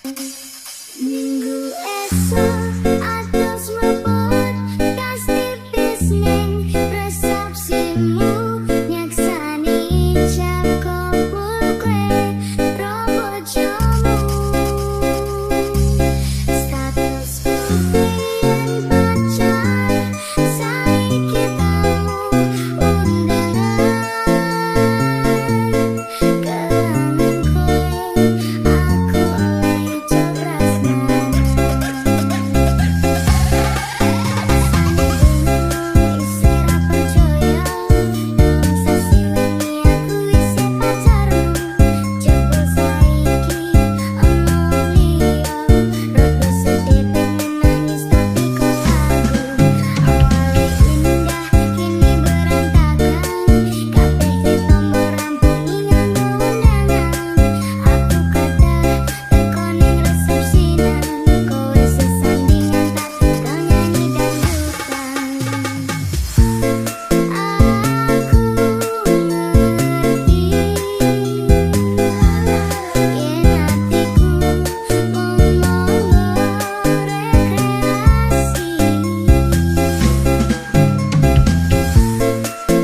Minggu esok atus mlebet kas tipis ning resepsimu nyaksani ijab kabul kowe robo jamu statusku biyen pacar saiki tamu undangan kelangan kowe aku oleh cobrasnan isera percaya dalam sasi wingi aku isi pacarmu jebul saiki ono liya rada sedih pengen nangis tapi kok lagu awalnya indah kini berantakan kabeh ditombo rampung nganggo undangan aku kata teko ning resepsinan kowe sesandingan tak tukang nyanyi dangdutan aku ngerti yen hatiku ngomong rekreasi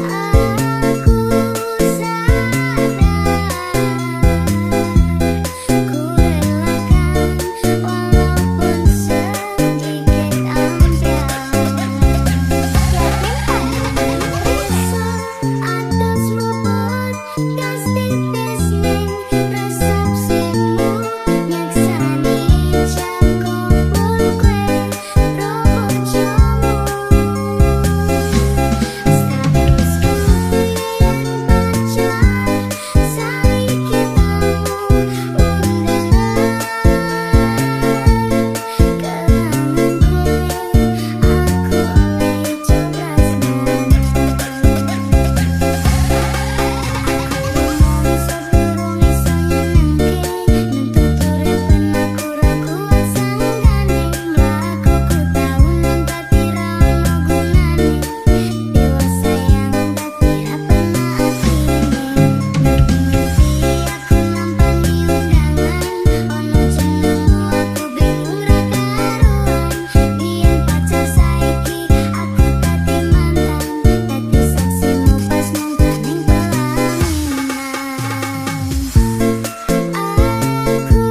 aku sadar ku relakan walaupun sedikit ambyar atas mlebet kas tipis ning resepsimu nyaksani ijab kabul kowe robo jamu statusku biyen pacar saiki tamu undangan kelangan kowe aku oleh cobrasnan ngomong sedurung iso nyenengke nuntut urip ben aku ra kuat sanggane mlakuku taunan dadi ra ono gunane dewasa yang dadi ra pernah asline ngerti-ngerti aku nampani undangan ono jenengmu aku bingung ra karuan biyen pacar saiki aku dadi mantan dadi saksimu pas munggah ning pelaminan aku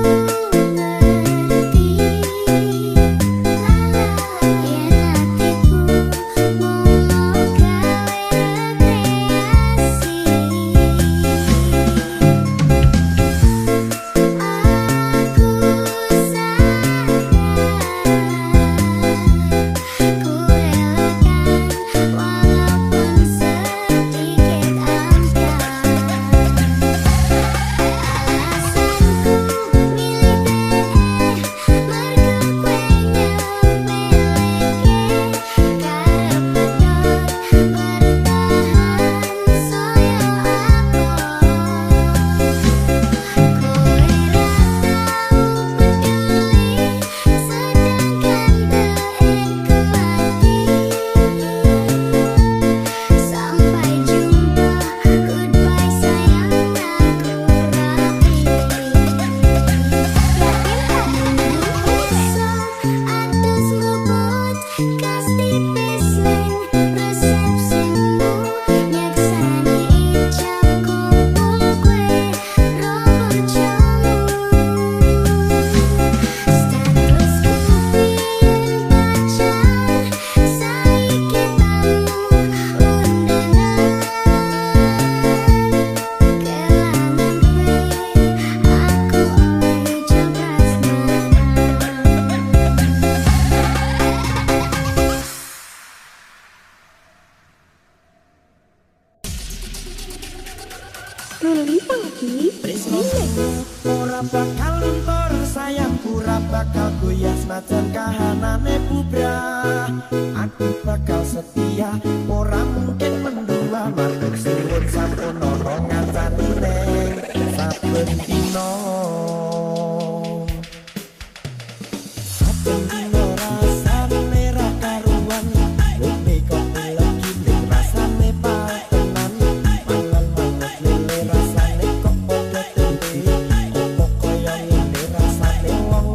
ngerti yen hatiku ngomong gawe rekreasi aku sadar ku relakan walaupun sedikit ambyar alasanku milih dhewe mergo kowe nyepeleke karep pedot bertahan saya apa kowe ra tau peduli sedangkan teeku hati sampai jumpa goodbye sayang aku rapi atas mlebet kas tipis ning resepsimu nyaksani ijab kabul kowe robo jamu statusku biyen pacar saiki tamu undangan kelangan kowe aku oleh cobrasnan Ruli Pangki presiden Ora bakal luntur sayangku, ora bakal goyah senajan kahanane bubrah. Aku bakal setia, ora mungkin mendua. Matur suwun sampun ana ngancani neng saben dina. Saben dina rasane ra karuan, bumi kok lagi ning rasane patenan. Malan manut lele rasane kok padha tempe, opo kaya ngene rasane wong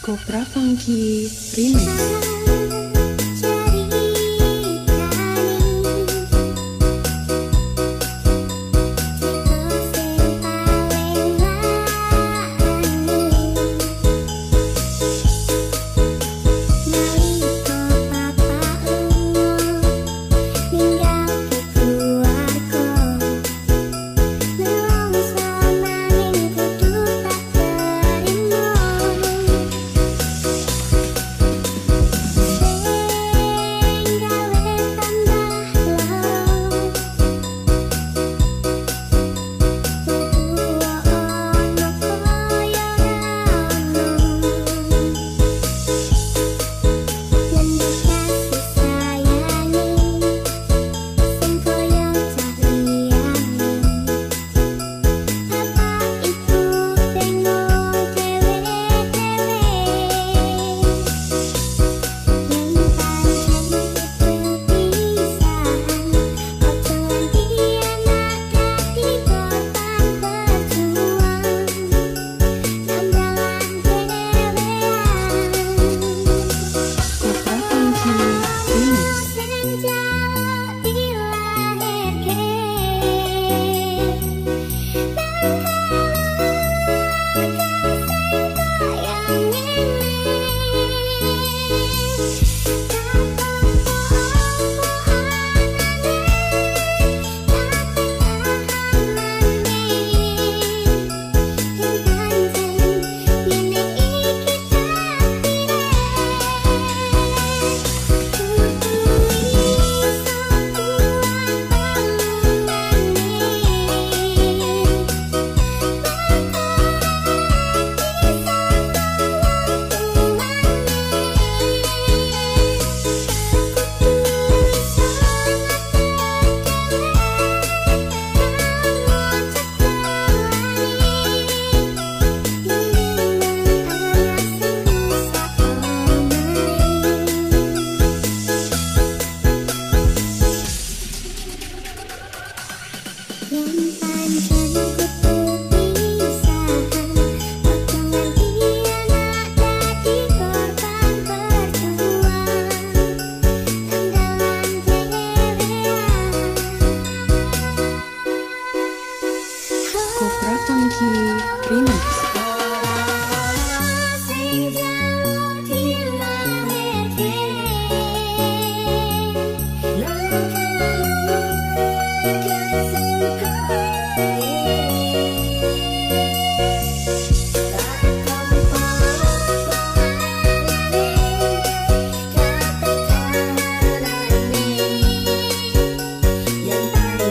Kopra Funky Remix. Kopra Funky Remix. Yang paling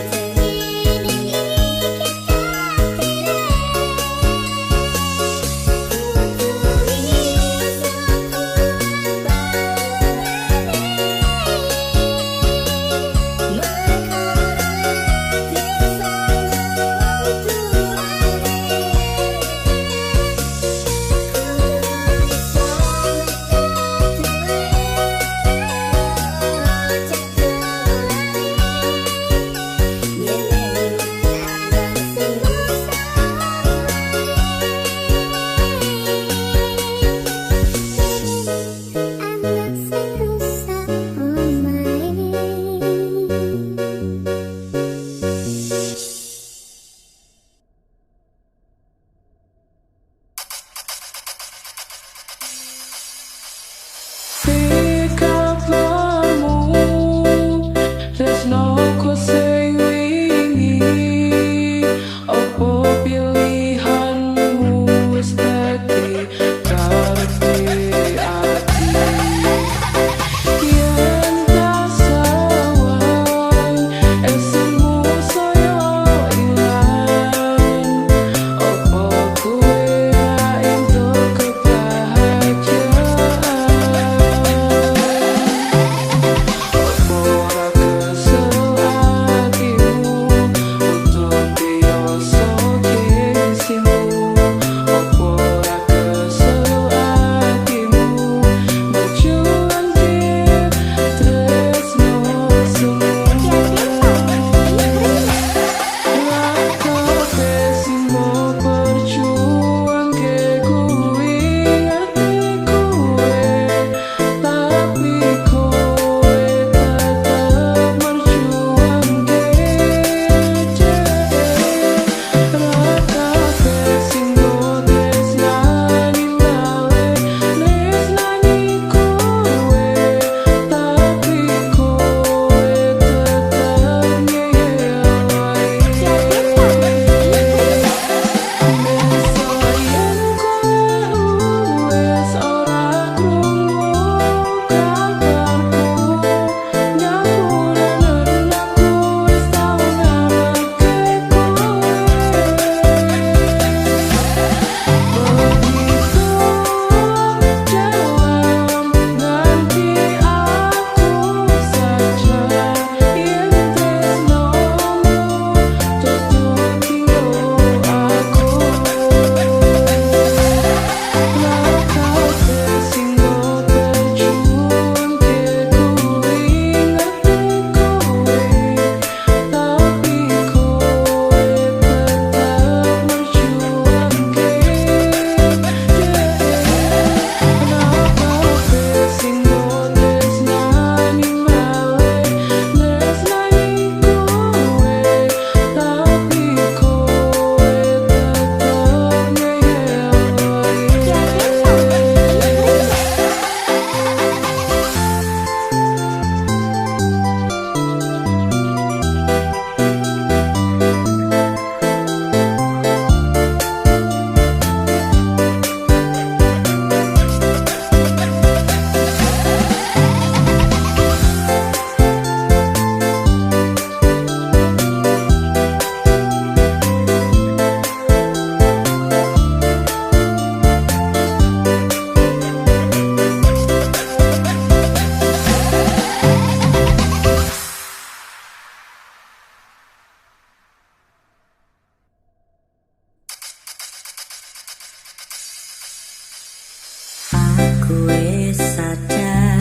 Kue sadar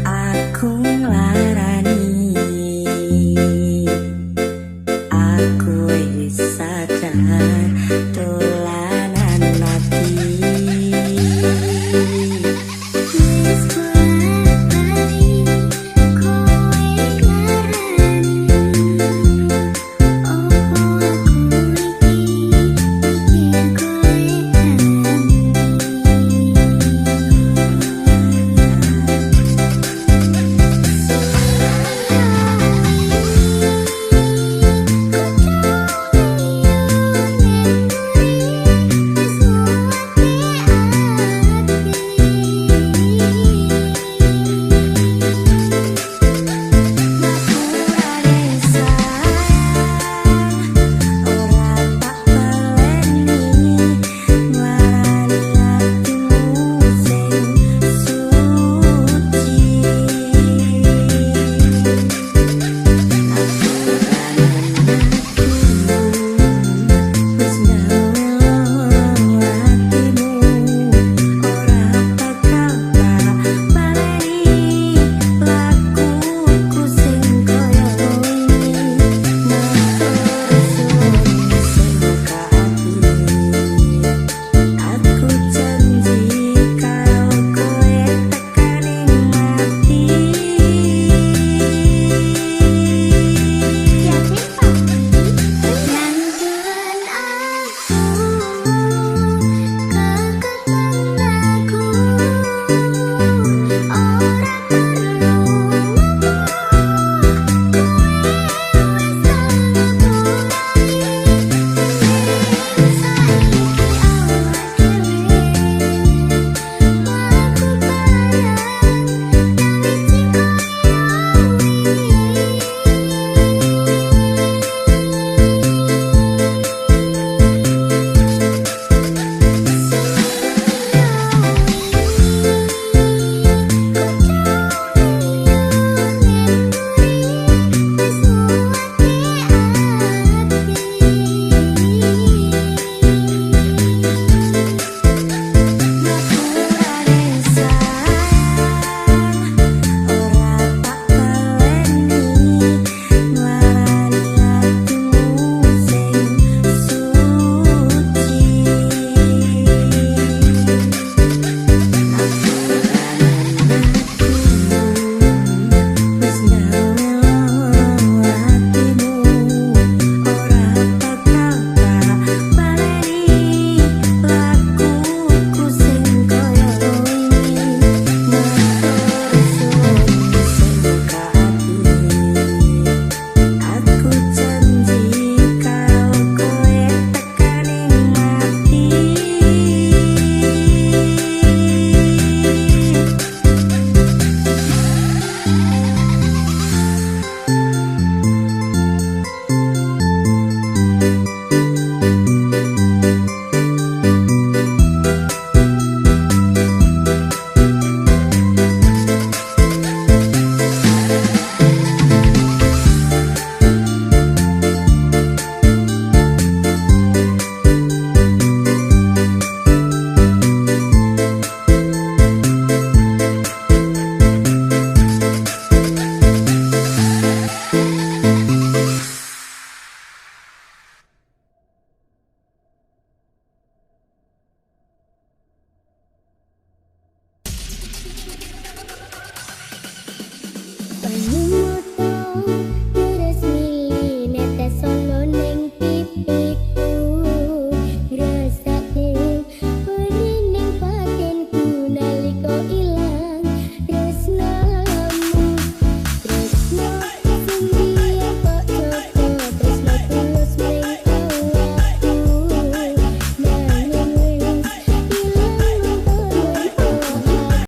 aku ngelakuin